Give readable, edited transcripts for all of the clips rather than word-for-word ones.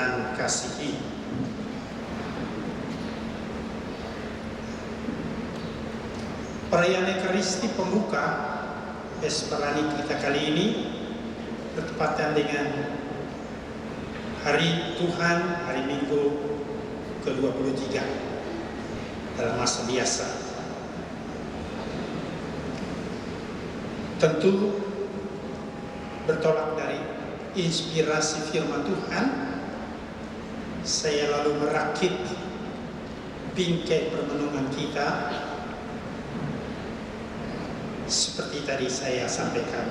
Tuhan kasihi. Perayaan Ekaristi pembuka Vesperani kita kali ini bertepatan dengan Hari Tuhan, hari Minggu ke-23 dalam masa biasa. Tentu bertolak dari inspirasi firman Tuhan, saya lalu merakit bingkai permenungan kita seperti tadi saya sampaikan.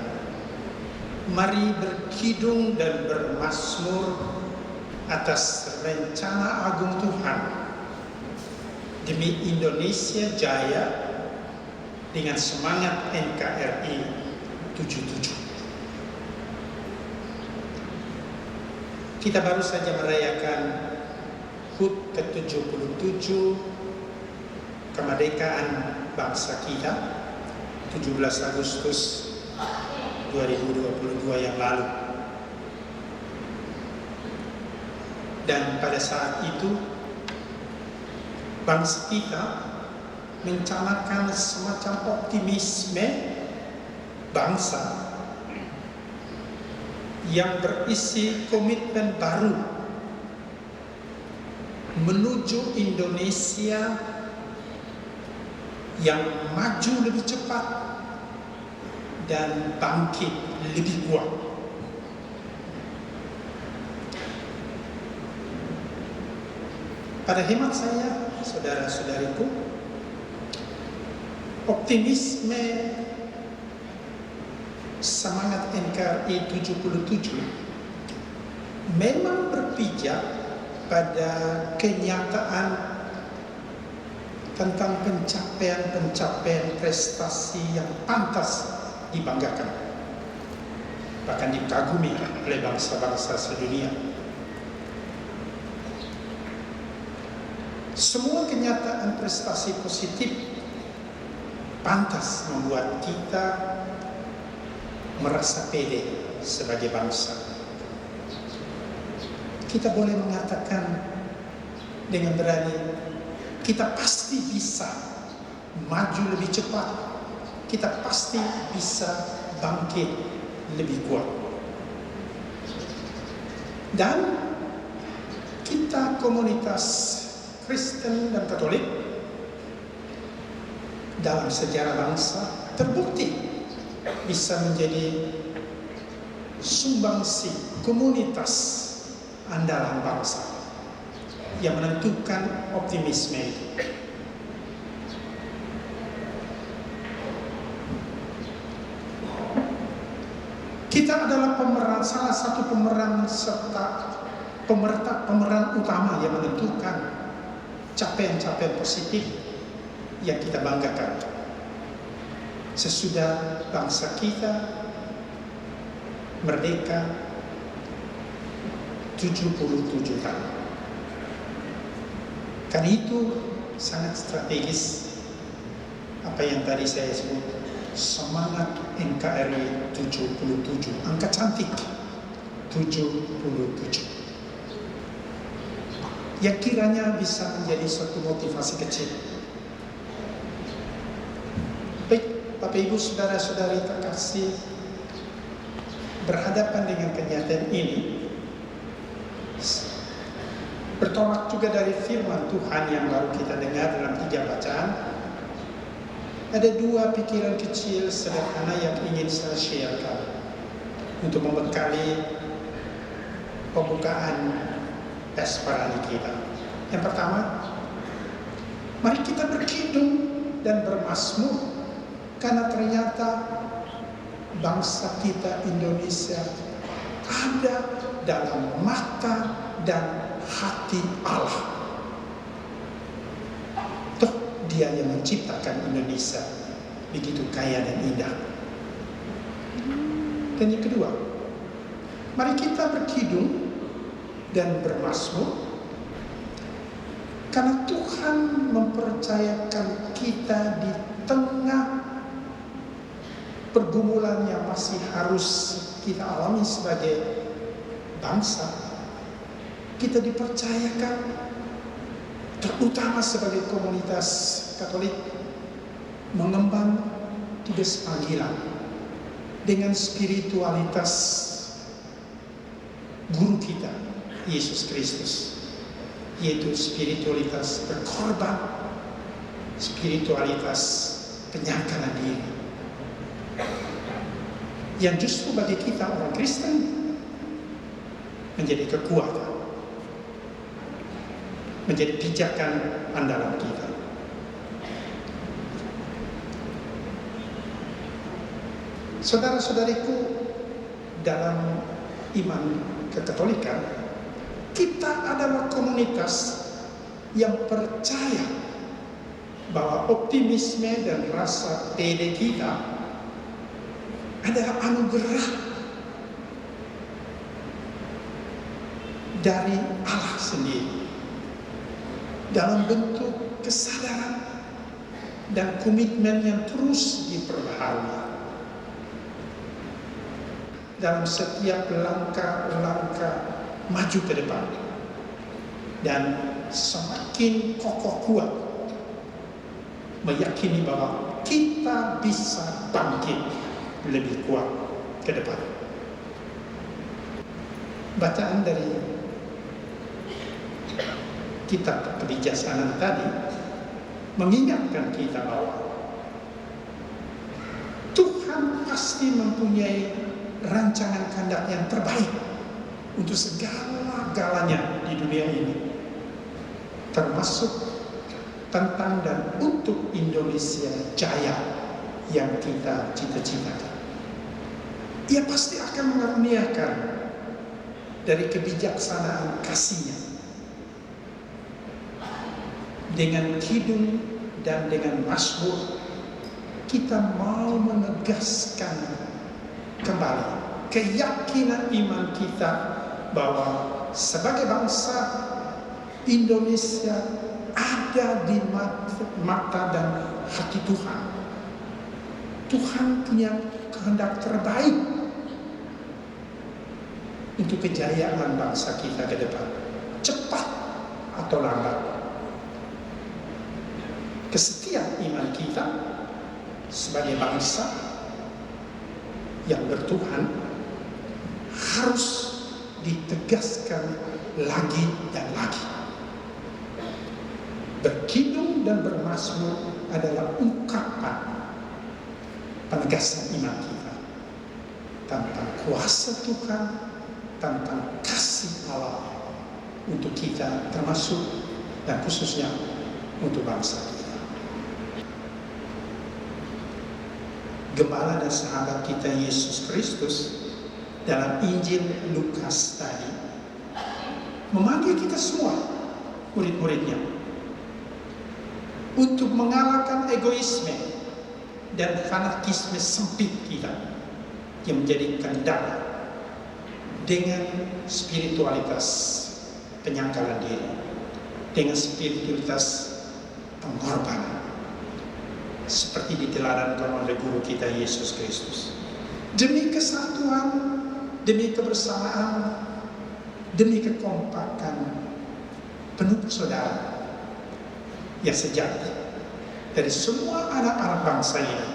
Mari berkidung dan bermazmur atas rencana agung Tuhan demi Indonesia Jaya dengan semangat NKRI 77. Kita baru saja merayakan HUT ke-77 kemerdekaan bangsa kita 17 Agustus 2022 yang lalu. Dan pada saat itu bangsa kita mencanangkan semacam optimisme bangsa yang berisi komitmen baru menuju Indonesia yang maju lebih cepat dan bangkit lebih kuat. Pada hemat saya, saudara-saudariku, optimisme semangat NKRI 77 memang berpijak pada kenyataan tentang pencapaian prestasi yang pantas dibanggakan, bahkan dikagumi oleh bangsa-bangsa sedunia. Semua kenyataan prestasi positif pantas membuat kita merasa pede sebagai bangsa. Kita boleh mengatakan dengan berani, kita pasti bisa maju lebih cepat, kita pasti bisa bangkit lebih kuat. Dan kita komunitas Kristen dan Katolik dalam sejarah bangsa terbukti bisa menjadi sumbangsi komunitas andalan bangsa yang menentukan optimisme itu. Kita adalah salah satu pemeran utama yang menentukan capaian-capaian positif yang kita banggakan sesudah bangsa kita merdeka 77 tahun. Karena itu sangat strategis apa yang tadi saya sebut semangat NKRI 77, angka cantik 77 yang kiranya bisa menjadi suatu motivasi kecil. Baik, Bapak Ibu saudara-saudari terkasih, berhadapan dengan kenyataan ini, bertolak juga dari firman Tuhan yang baru kita dengar dalam 3 bacaan, ada 2 pikiran kecil sederhana yang ingin saya sharekan untuk membekali pembukaan Vesperani kita. Yang pertama, mari kita berkidung dan bermazmur karena ternyata bangsa kita Indonesia ada dalam mata dan hati Allah. Toh Dia yang menciptakan Indonesia begitu kaya dan indah. Dan yang kedua, mari kita berkidung dan bermazmur karena Tuhan mempercayakan kita di tengah pergumulan yang masih harus kita alami sebagai bangsa. kita dipercayakan, terutama sebagai komunitas Katolik, mengemban tugas panggilan dengan spiritualitas guru kita, Yesus Kristus, yaitu spiritualitas berkorban, spiritualitas penyangkalan diri, yang justru bagi kita orang Kristen menjadi kekuatan, menjadi pijakan andalan kita. Saudara-saudariku, dalam iman kekatolikan, kita adalah komunitas yang percaya bahwa optimisme dan rasa pede kita adalah anugerah dari Allah sendiri dalam bentuk kesadaran dan komitmen yang terus diperbaharui dalam setiap langkah-langkah maju ke depan, dan semakin kokoh kuat meyakini bahwa kita bisa bangkit lebih kuat ke depan. Bacaan dari kitab kebijaksanaan tadi mengingatkan kita bahwa Tuhan pasti mempunyai rancangan kehendak yang terbaik untuk segala-galanya di dunia ini, termasuk tentang dan untuk Indonesia Jaya yang kita cita-citakan. Ia pasti akan mengaruniakan dari kebijaksanaan kasih-Nya dengan kidung dan dengan mazmur. Kita mau menegaskan kembali keyakinan iman kita bahwa sebagai bangsa Indonesia ada di mata dan hati Tuhan. Tuhan punya kehendak terbaik untuk kejayaan bangsa kita ke depan, cepat atau lambat. Kesetiaan iman kita sebagai bangsa yang bertuhan harus ditegaskan lagi dan lagi. Berkidung dan bermazmur adalah ungkapan penegasan iman kita tentang kuasa Tuhan, tentang kasih Allah untuk kita, termasuk dan khususnya untuk bangsa kita. Gembala dan sahabat kita Yesus Kristus dalam Injil Lukas tadi memanggil kita semua, murid-muridnya, untuk mengalahkan egoisme dan fanatisme sempit kita yang menjadi kendala dengan spiritualitas penyangkalan diri, dengan spiritualitas pengorbanan, seperti diteladankan oleh guru kita Yesus Kristus, demi kesatuan, demi kebersamaan, demi kekompakan penuh saudara yang sejati dari semua anak-anak bangsa ini.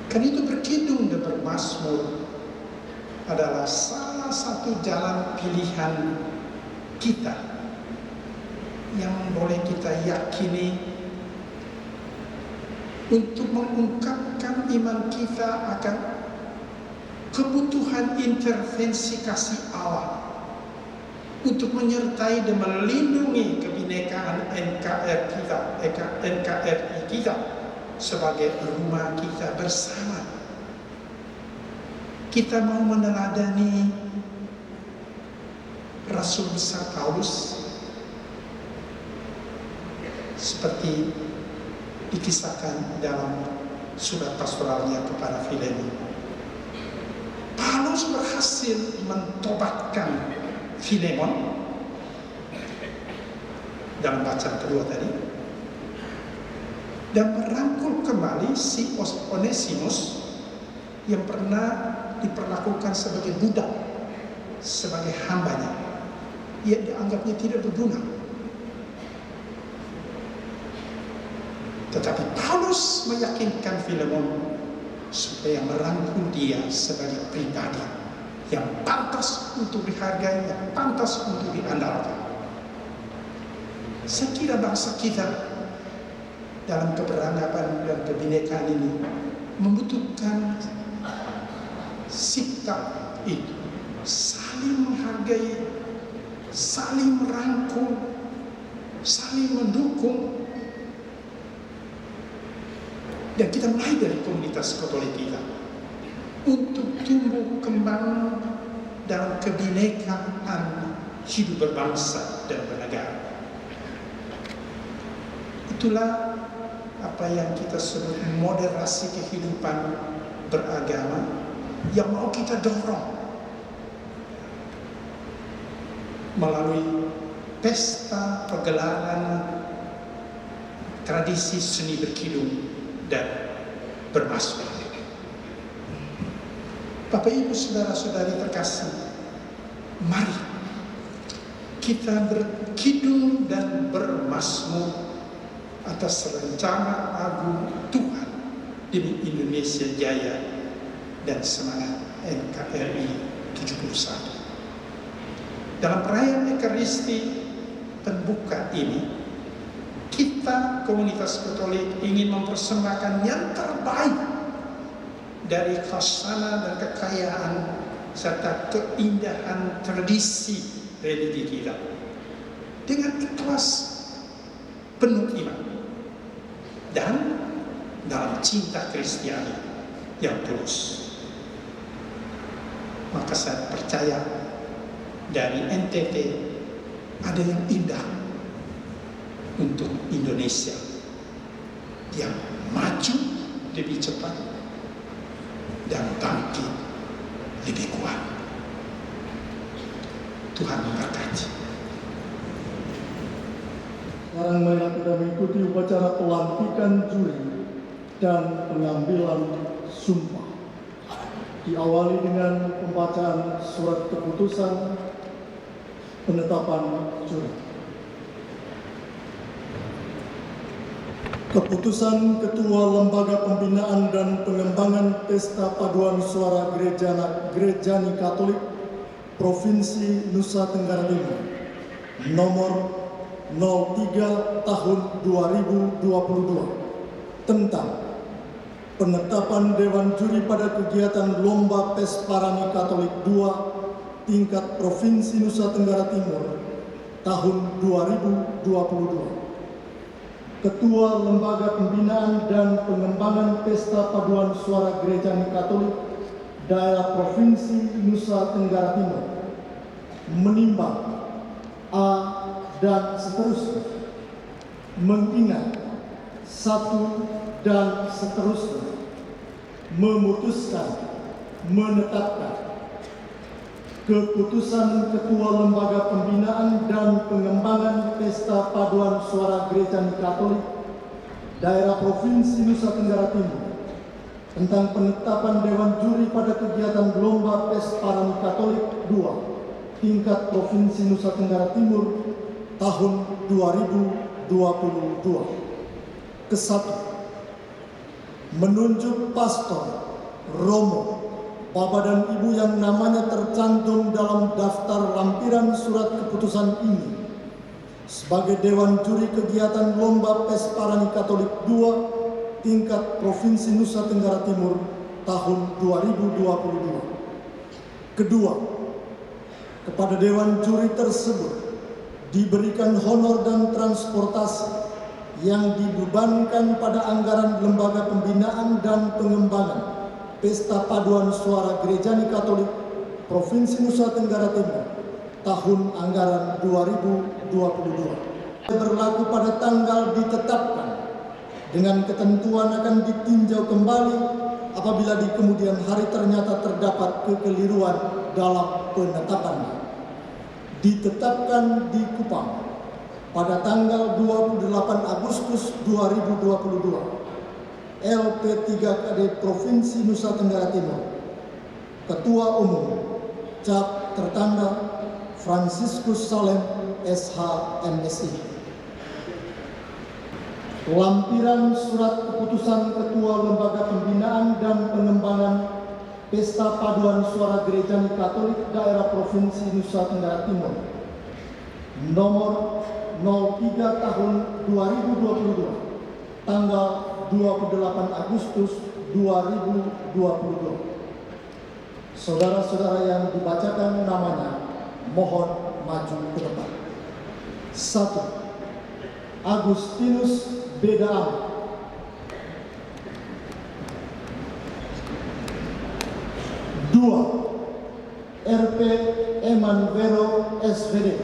Karena itu berkidung dan bermazmur adalah salah satu jalan pilihan kita yang boleh kita yakini untuk mengungkapkan iman kita akan kebutuhan intervensi kasih Allah untuk menyertai dan melindungi kebinekaan NKRI kita sebagai rumah kita bersama. Kita mau meneladani Rasul besar Paulus seperti dikisahkan dalam surat pastoralnya kepada Filemon. Paulus berhasil mentobatkan Filemon dalam bacaan kedua tadi, dan merangkul kembali si Onesimus yang pernah diperlakukan sebagai budak sebagai hambanya, ia dianggapnya tidak berguna. Tetapi Paulus meyakinkan Filemon supaya merangkul dia sebagai pribadi yang pantas untuk dihargai, yang pantas untuk diandalkan. Saya kira bangsa kita dalam keberagaman dan kebinekaan ini membutuhkan sikap itu, saling menghargai, saling merangkul, saling mendukung. Dan kita mulai dari komunitas Katolik kita untuk tumbuh kembang dalam kebinekaan hidup berbangsa dan bernegara. Itulah apa yang kita sebut moderasi kehidupan beragama yang mau kita dorong melalui pesta, pergelaran, tradisi seni berkidung dan bermasmur. Bapak Ibu saudara-saudari terkasih, mari kita berkidung dan bermasmur atas rencana agung Tuhan demi Indonesia Jaya dan semangat NKRI 71. Dalam perayaan Ekaristi pembuka ini, kita komunitas Katolik ingin mempersembahkan yang terbaik dari khasana dan kekayaan serta keindahan tradisi religi kita dengan ikhlas penuh iman dan dalam cinta Kristiani yang tulus. Maka saya percaya dari NTT ada yang indah untuk Indonesia yang maju lebih cepat dan bangkit lebih kuat. Tuhan memberkati. Sekarang mari kita mengikuti upacara pelantikan juri dan pengambilan sumpah. Diawali dengan pembacaan surat keputusan penetapan juri. Keputusan Ketua Lembaga Pembinaan dan Pengembangan Pesta Paduan Suara Gerejani Katolik Provinsi Nusa Tenggara Timur nomor 03 tahun 2022 tentang penetapan Dewan Juri pada kegiatan Lomba Pes Parani Katolik 2 tingkat Provinsi Nusa Tenggara Timur tahun 2022. Ketua Lembaga Pembinaan dan Pengembangan Pesta Paduan Suara Gerejani Katolik Daerah Provinsi Nusa Tenggara Timur menimbang A dan seterusnya, mengingat satu dan seterusnya, memutuskan, menetapkan keputusan Ketua Lembaga Pembinaan dan Pengembangan Pesta Paduan Suara Gerejani Katolik Daerah Provinsi Nusa Tenggara Timur tentang penetapan Dewan Juri pada kegiatan Lomba Pes Parani Katolik 2 tingkat Provinsi Nusa Tenggara Timur tahun 2022. Kesatu, menunjuk Pastor Romo, Bapak dan Ibu yang namanya tercantum dalam daftar lampiran surat keputusan ini sebagai Dewan Juri kegiatan Lomba Pes Parani Katolik 2 tingkat Provinsi Nusa Tenggara Timur tahun 2022. Kedua, kepada Dewan Juri tersebut diberikan honor dan transportasi yang dibebankan pada anggaran Lembaga Pembinaan dan Pengembangan Pesta Paduan Suara Gerejani Katolik Provinsi Nusa Tenggara Timur tahun anggaran 2022 berlaku pada tanggal ditetapkan dengan ketentuan akan ditinjau kembali apabila di kemudian hari ternyata terdapat kekeliruan dalam penetapannya. Ditetapkan di Kupang pada tanggal 28 Agustus 2022, LP3KD Provinsi Nusa Tenggara Timur, Ketua Umum Cap tertanda Fransiskus Salem, SH, MSI. Lampiran surat keputusan Ketua Lembaga Pembinaan dan Pengembangan Pesta Paduan Suara Gereja Katolik Daerah Provinsi Nusa Tenggara Timur nomor 03 tahun 2022 tanggal 28 Agustus 2022. Saudara-saudara yang dibacakan namanya mohon maju ke depan. 1. Agustinus Bedaan. 2. RP Emanvero SVD.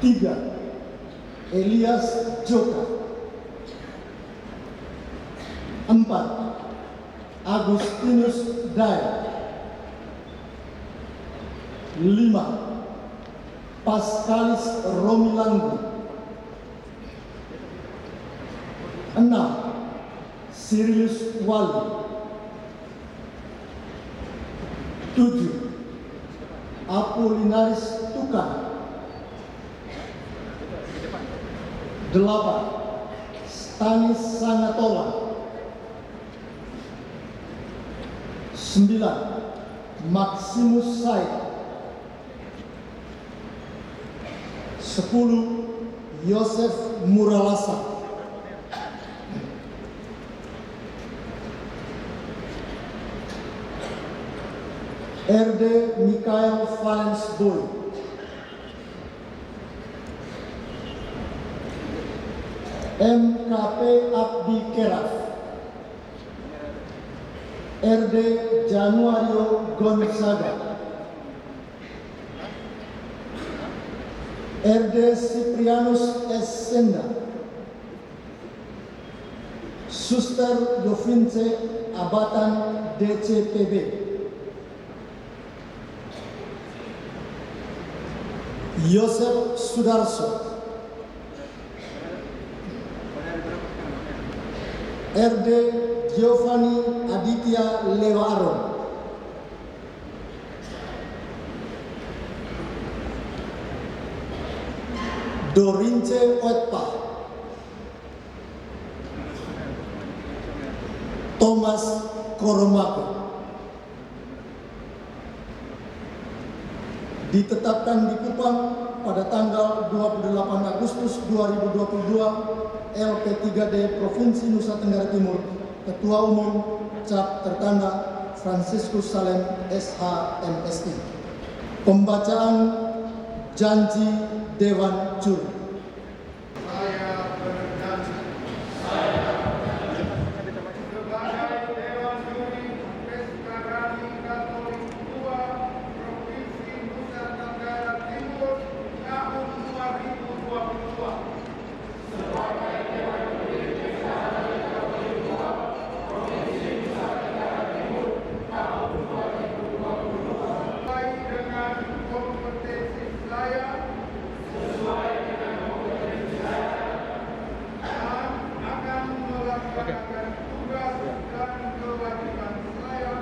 3. Elias Joka. 4. Agustinus Daya. 5. Paskalis Romilanggu. 6. Sirius Wali. 7. Apolinaris Tukan. 8. Stanis Sangatola. 9. Maximus Said. 10. Yosef Muralasa. 11. RD Mikael Valens Boy. 12. MKP Abdi Keraf. RD Januario Gonzaga. RD Ciprianus S. Senda. Suster Yovince Abatan DCPB. Yosef Sudarso. RD Giovanni Aditya Lewaron. Dorince Oetpa. Thomas Koromako. Ditetapkan di Kupang pada tanggal 28 Agustus 2022, LP3D Provinsi Nusa Tenggara Timur, Ketua Umum Cap tertanda Fransiskus Salem, SH, MSI. Pembacaan janji Dewan Juri. Saya berjanji sebagai Dewan Juri Pesta Rani Katolik II Provinsi Nusa Tenggara Timur tahun 2022. Sebagai Dewan Juri Pesta Rani Katolik II Provinsi Nusa Tenggara Timur tahun 2022. Sesuai dengan kompetensi saya. Akan melaksanakan tugas dan kewajiban saya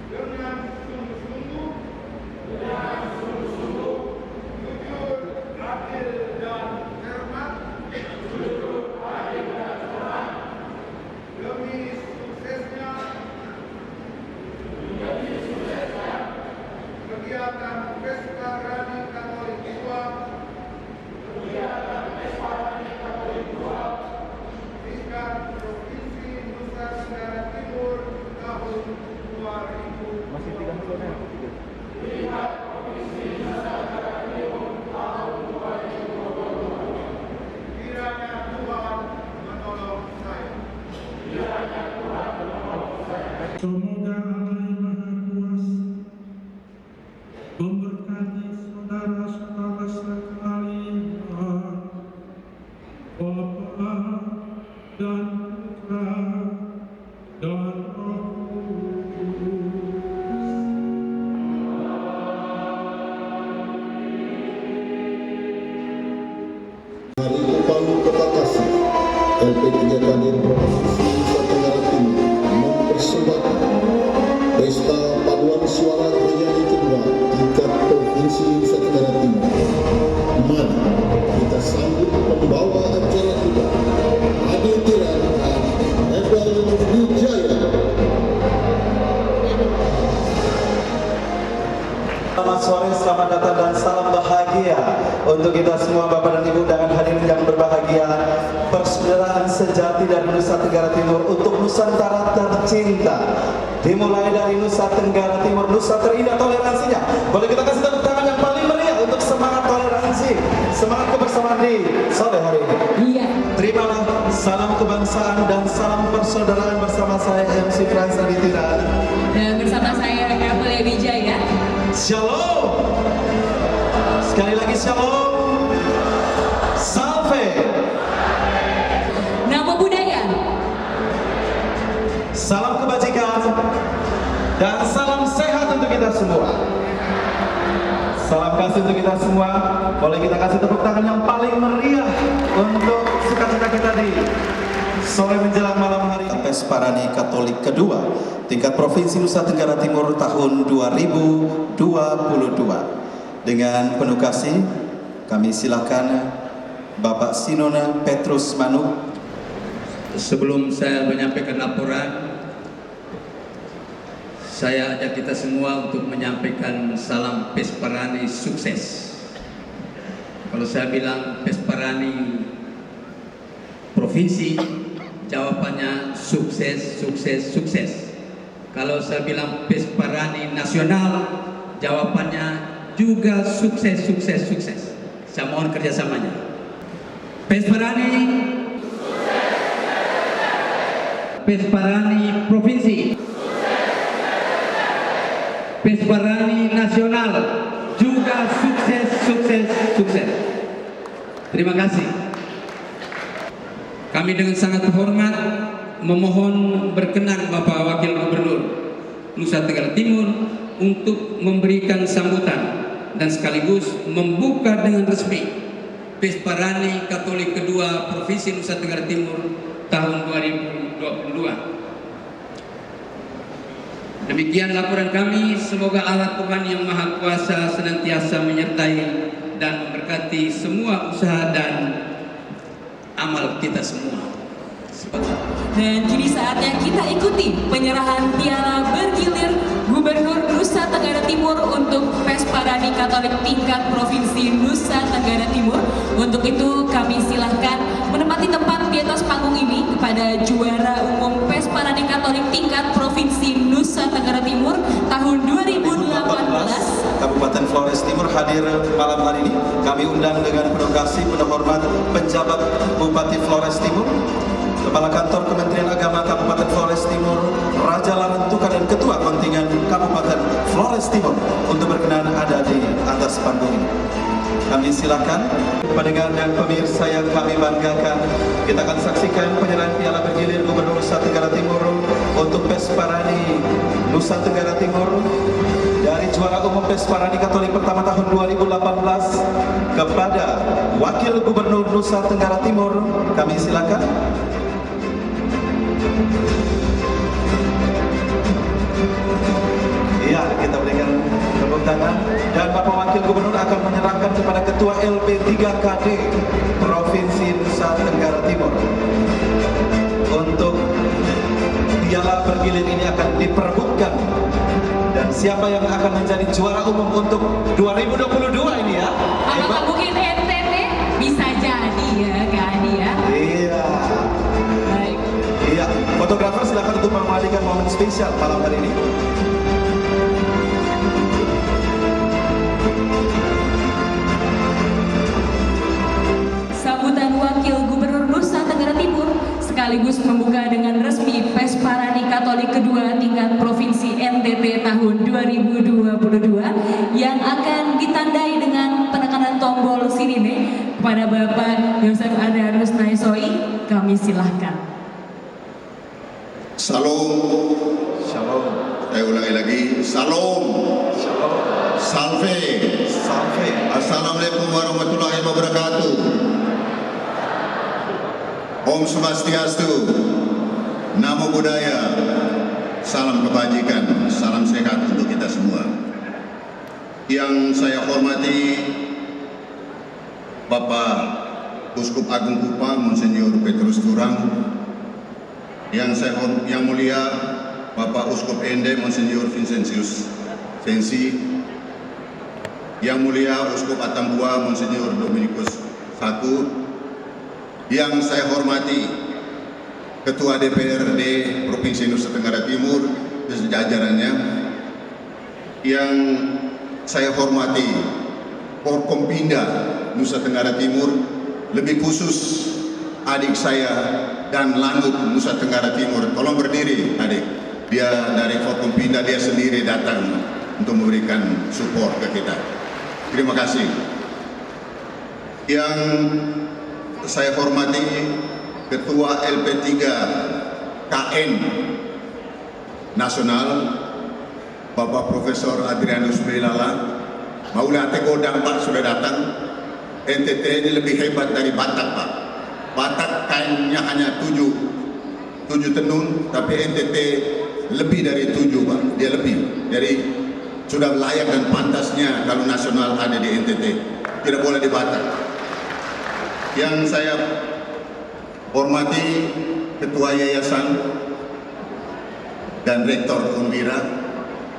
dengan sungguh-sungguh, jujur, adil dan cermat, demi suksesnya kegiatan Pesta Rani Katolik II tingkat Provinsi Nusa Tenggara Timur tahun 2022. Masih 30 menit. Tingkat Provinsi Nusa Tenggara Timur tahun 2022. Kiranya Tuhan menolong saya. Semoga Allah yang Maha Kuasa memberkati saudara-saudara sekalian, Bapa dan Putra dan Roh Kudus. Dari Kupang Kota Kasih, LP Suara Grejani Kedua tingkat Provinsi Nusa Tenggara Timur. Mari kita sambut pembawa acara kita, Adi Tiran dan Ebal Wijaya. Selamat sore, selamat datang dan salam bahagia untuk kita semua Bapak dan Ibu dan hadirin yang berbahagia. Persaudaraan sejati dari Nusa Tenggara Timur untuk Nusantara tercinta. Dimulai dari Nusa Tenggara Timur, Nusa terindah toleransinya. Boleh kita kasih tepuk tangan yang paling meriah untuk semangat toleransi, semangat kebersamaan di sore hari ini. Iya. Terimalah salam kebangsaan dan salam persaudaraan bersama saya MC Frans Adi Tiran. Dan bersama saya Ebal Wijaya. Shalom. Sekali lagi shalom. Salve. Namo Buddhaya. Salam kebajikan dan salam sehat untuk kita semua. Salam kasih untuk kita semua. Boleh kita kasih tepuk tangan yang paling meriah untuk sukacita kita di sore menjelang malam hari. Pesparani Katolik kedua tingkat Provinsi Nusa Tenggara Timur tahun 2022. Dengan penuh kasih kami silakan Bapak Sinona Petrus Manuk. Sebelum saya menyampaikan laporan, saya ajak kita semua untuk menyampaikan salam Pesparani sukses. Kalau saya bilang Pesparani provinsi, jawabannya sukses, sukses, sukses. Kalau saya bilang Pesparani nasional, jawabannya juga sukses, sukses, sukses. Saya mohon kerjasamanya. Pesparani, Pesparani provinsi, Pesparani nasional, juga sukses, sukses, sukses. Terima kasih. Kami dengan sangat hormat memohon berkenan Bapak Wakil Gubernur Nusa Tenggara Timur untuk memberikan sambutan dan sekaligus membuka dengan resmi Pesparani Katolik kedua Provinsi Nusa Tenggara Timur tahun 2022. Demikian laporan kami. Semoga Allah Tuhan yang Maha Kuasa senantiasa menyertai dan memberkati semua usaha dan amal kita semua. Dan kini saatnya kita ikuti penyerahan piala bergilir Gubernur Nusa Tenggara Timur untuk Pesparani Katolik tingkat Provinsi Nusa Tenggara Timur. Untuk itu kami silahkan menempati tempat di atas panggung ini kepada juara umum Pesparani Katolik tingkat Provinsi Nusa Tenggara Timur tahun 2018. Kabupaten Flores Timur hadir malam hari ini. Kami undang dengan penuh kasih, penuh hormat penjabat Bupati Flores Timur, Kepala Kantor Kementerian Agama Kabupaten Flores Timur, Raja Larantuka dan Ketua Kontingen Kabupaten Flores Timur untuk berkenan ada di atas panggung ini. Kami silakan pendengar dan pemirsa yang kami banggakan, kita akan saksikan penyerahan piala bergilir Gubernur Nusa Tenggara Timur untuk Pesparani Nusa Tenggara Timur dari juara umum Pesparani Katolik pertama tahun 2018 kepada Wakil Gubernur Nusa Tenggara Timur. Kami silakan. Iya, kita berikan tepuk tangan dan Bapak Wakil Gubernur akan menyerahkan kepada Ketua LP3KD Provinsi Nusa Tenggara Timur. Untuk piala bergilir ini akan diperebutkan dan siapa yang akan menjadi juara umum untuk 2022 ini ya? Apakah mungkin NTT bisa jadi ya Kak Adi ya? Iya. Baik. Iya, fotografer silakan untuk mengabadikan momen spesial malam hari ini. Sambutan Wakil Gubernur Nusa Tenggara Timur sekaligus membuka dengan resmi Pesparani Katolik kedua tingkat Provinsi NTT tahun 2022 yang akan ditandai dengan penekanan tombol sirine kepada Bapak Yosef Adarus Naisoi. Kami silahkan. Salam. Shalom. Saya ulangi lagi. Salam. Shalom. Salve. Salve. Assalamualaikum warahmatullahi wabarakatuh. Om Swastiastu. Namo Buddhaya. Salam kebajikan, salam sehat untuk kita semua. Yang saya hormati Bapak Uskup Agung Kupang Monsinyur Petrus Turang, yang mulia Bapak Uskup Ende Monsinyur Vincentius Sensi, yang mulia Uskup Atambua Monsinyur Dominikus Saku, yang saya hormati Ketua DPRD Provinsi Nusa Tenggara Timur dan jajarannya, yang saya hormati Forkompinda Nusa Tenggara Timur, lebih khusus adik saya dan Lanut Nusa Tenggara Timur. Tolong berdiri adik, dia dari Forkompinda, dia sendiri datang untuk memberikan support ke kita. Terima kasih. Yang saya hormati Ketua LP3 KN Nasional Bapak Profesor Adrianus Belala. Maulah Tegodang Pak sudah datang. NTT ini lebih hebat dari Batak Pak. Batak kainnya hanya 7 tenun, tapi NTT lebih dari 7 Pak. Dia lebih. Jadi sudah layak dan pantasnya kalau nasional ada di NTT. Tidak boleh di Batak. Yang saya hormati Ketua Yayasan dan Rektor Unwira,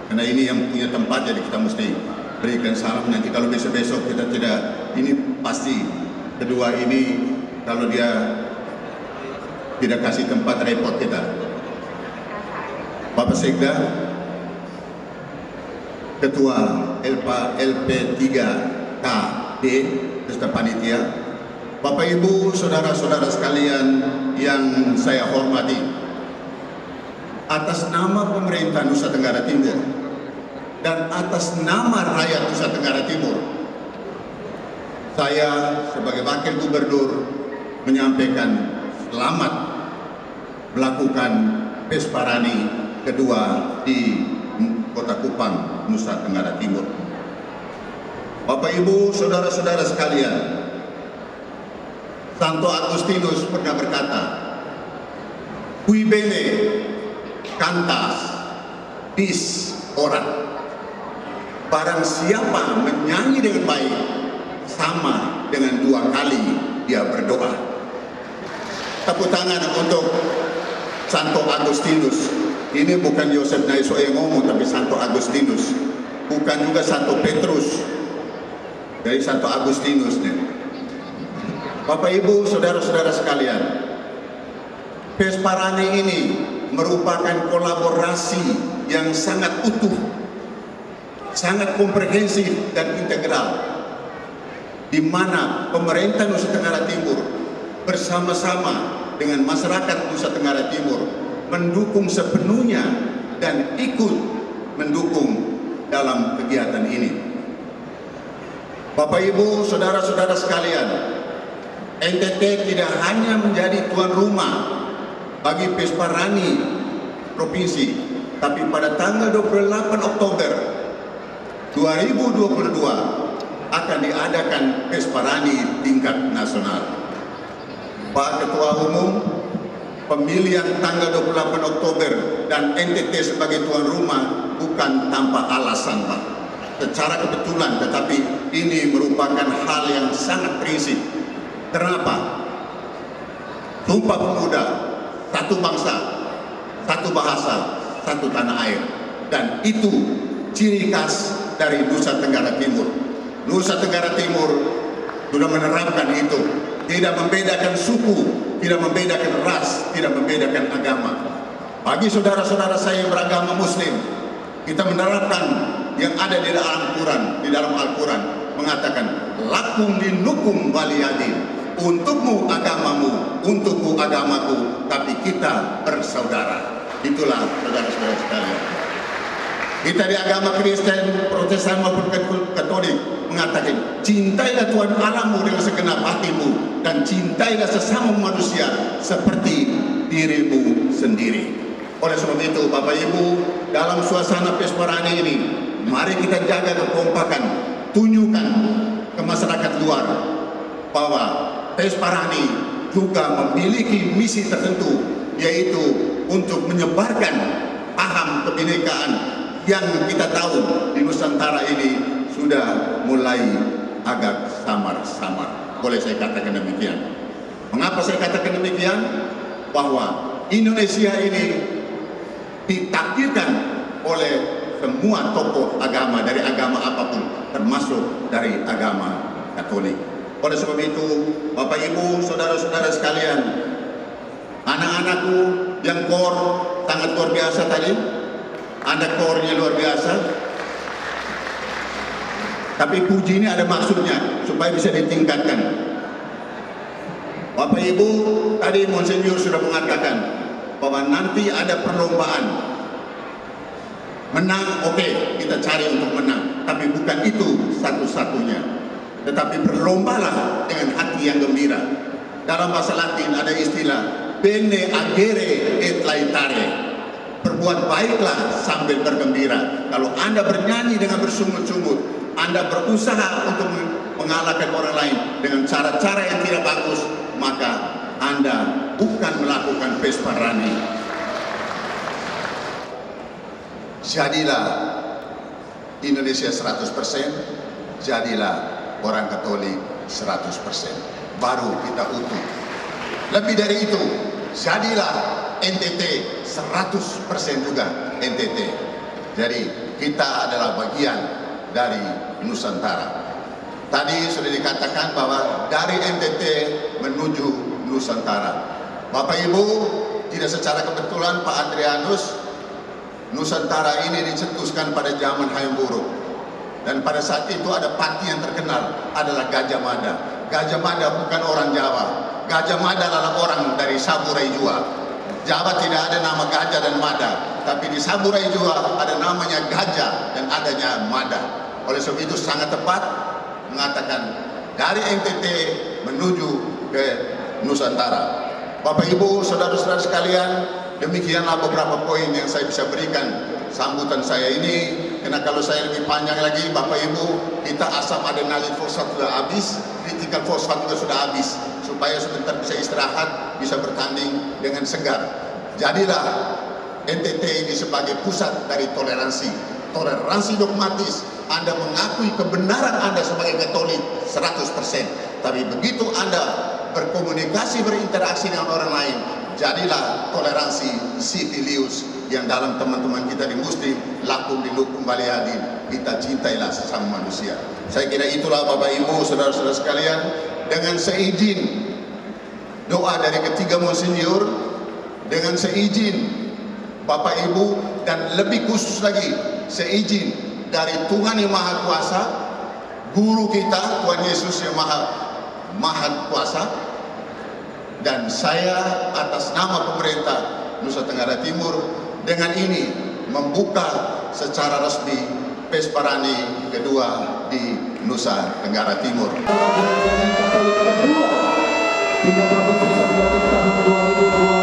karena ini yang punya tempat, jadi kita mesti berikan salam. Nanti kalau besok-besok kita tidak, ini pasti kedua ini kalau dia tidak kasih tempat repot kita. Bapak Sekda, Ketua LP3KD beserta panitia, Bapak Ibu, saudara-saudara sekalian yang saya hormati, atas nama pemerintah Nusa Tenggara Timur dan atas nama rakyat Nusa Tenggara Timur, saya sebagai Wakil Gubernur menyampaikan selamat melakukan Pesparani kedua di Kota Kupang, Nusa Tenggara Timur. Bapak Ibu, saudara-saudara sekalian, Santo Agustinus pernah berkata, "Qui bene cantas dis ora." Barang siapa menyanyi dengan baik, sama dengan 2 kali dia berdoa. Tepuk tangan untuk Santo Agustinus. Ini bukan Yosef Naiso yang ngomong, tapi Santo Agustinus. Bukan juga Santo Petrus, dari Santo Agustinus nih. Bapak Ibu, saudara-saudara sekalian, Pesparani ini merupakan kolaborasi yang sangat utuh, sangat komprehensif dan integral, di mana pemerintah Nusa Tenggara Timur bersama-sama dengan masyarakat Nusa Tenggara Timur mendukung sepenuhnya dan ikut mendukung dalam kegiatan ini. Bapak Ibu, saudara-saudara sekalian, NTT tidak hanya menjadi tuan rumah bagi Pesparani Provinsi, tapi pada tanggal 28 Oktober 2022 akan diadakan Pesparani tingkat nasional. Pak Ketua Umum, pemilihan tanggal 28 Oktober dan NTT sebagai tuan rumah bukan tanpa alasan Pak, secara kebetulan, tetapi ini merupakan hal yang sangat prinsip. Kenapa? Sumpah Pemuda, satu bangsa, satu bahasa, satu tanah air, dan itu ciri khas dari Nusa Tenggara Timur. Nusa Tenggara Timur sudah menerapkan itu, tidak membedakan suku, tidak membedakan ras, tidak membedakan agama. Bagi saudara-saudara saya yang beragama Muslim, kita menerapkan yang ada di dalam Al-Quran mengatakan lakum dinukum waliyadin, untukmu agamamu, untukku agamaku, tapi kita bersaudara. Itulah saudara-saudara sekalian. Kita di agama Kristen, Protestan maupun Katolik mengatakan cintailah Tuhan Allahmu dengan segenap hatimu dan cintailah sesama manusia seperti dirimu sendiri. Oleh sebab itu, Bapak Ibu, dalam suasana Pesparani ini, mari kita jaga kekompakan, tunjukkan ke masyarakat luar bahwa Pesparani juga memiliki misi tertentu, yaitu untuk menyebarkan paham kebinekaan yang kita tahu di Nusantara ini sudah mulai agak samar-samar. Boleh saya katakan demikian. Mengapa saya katakan demikian? Bahwa Indonesia ini ditakdirkan oleh semua tokoh agama dari agama apapun, termasuk dari agama Katolik. Oleh sebab itu, Bapak Ibu, saudara-saudara sekalian, anak-anakku yang kor sangat luar biasa tadi, Anda kornya luar biasa. Tapi puji ini ada maksudnya supaya bisa ditingkatkan. Bapak Ibu, tadi Monsinyur sudah mengatakan bahwa nanti ada perlombaan. Menang, oke, kita cari untuk menang. Tapi bukan itu satu-satunya. Tetapi berlombalah dengan hati yang gembira. Dalam bahasa Latin ada istilah bene agere et laetare. Berbuat baiklah sambil bergembira. Kalau Anda bernyanyi dengan bersungut-sungut, Anda berusaha untuk mengalahkan orang lain dengan cara-cara yang tidak bagus, maka Anda bukan melakukan pesparani. Jadilah Indonesia 100%, jadilah orang Katolik 100%. Baru kita utuh. Lebih dari itu, jadilah NTT 100% juga NTT. Jadi kita adalah bagian dari Nusantara. Tadi sudah dikatakan bahwa dari NTT menuju Nusantara. Bapak Ibu, tidak secara kebetulan Pak Adrianus, Nusantara ini dicetuskan pada zaman Hayam Buruk. Dan pada saat itu ada pati yang terkenal adalah Gajah Mada. Gajah Mada bukan orang Jawa. Gajah Mada adalah orang dari Saburai Jua. Jawa tidak ada nama Gajah dan Mada, tapi di Saburai Jua ada namanya Gajah dan adanya Mada. Oleh sebab itu sangat tepat mengatakan dari NTT menuju ke Nusantara. Bapak Ibu, saudara-saudara sekalian, demikianlah beberapa poin yang saya bisa berikan sambutan saya ini. Karena kalau saya lebih panjang lagi, Bapak Ibu, kita asam adrenalin fosfat sudah habis, critical fosfat juga sudah habis, supaya sebentar bisa istirahat, bisa bertanding dengan segar. Jadilah NTT ini sebagai pusat dari toleransi dogmatis. Anda mengakui kebenaran Anda sebagai Katolik 100%, tapi begitu Anda berkomunikasi, berinteraksi dengan orang lain, jadilah toleransi civilius yang dalam teman-teman kita di Muslim, lakum dilukum baliadin, kita cintailah sesama manusia. Saya kira itulah Bapak Ibu, saudara-saudara sekalian, dengan seizin doa dari ketiga Monsinyur, dengan seizin Bapak Ibu, dan lebih khusus lagi seizin dari Tuhan yang Maha Kuasa, guru kita Tuhan Yesus yang Maha Kuasa, dan saya atas nama pemerintah Nusa Tenggara Timur dengan ini membuka secara resmi Pesparani kedua di Nusa Tenggara Timur. Gereja Katolik kedua 3 Provinsi 1 tahun 2020.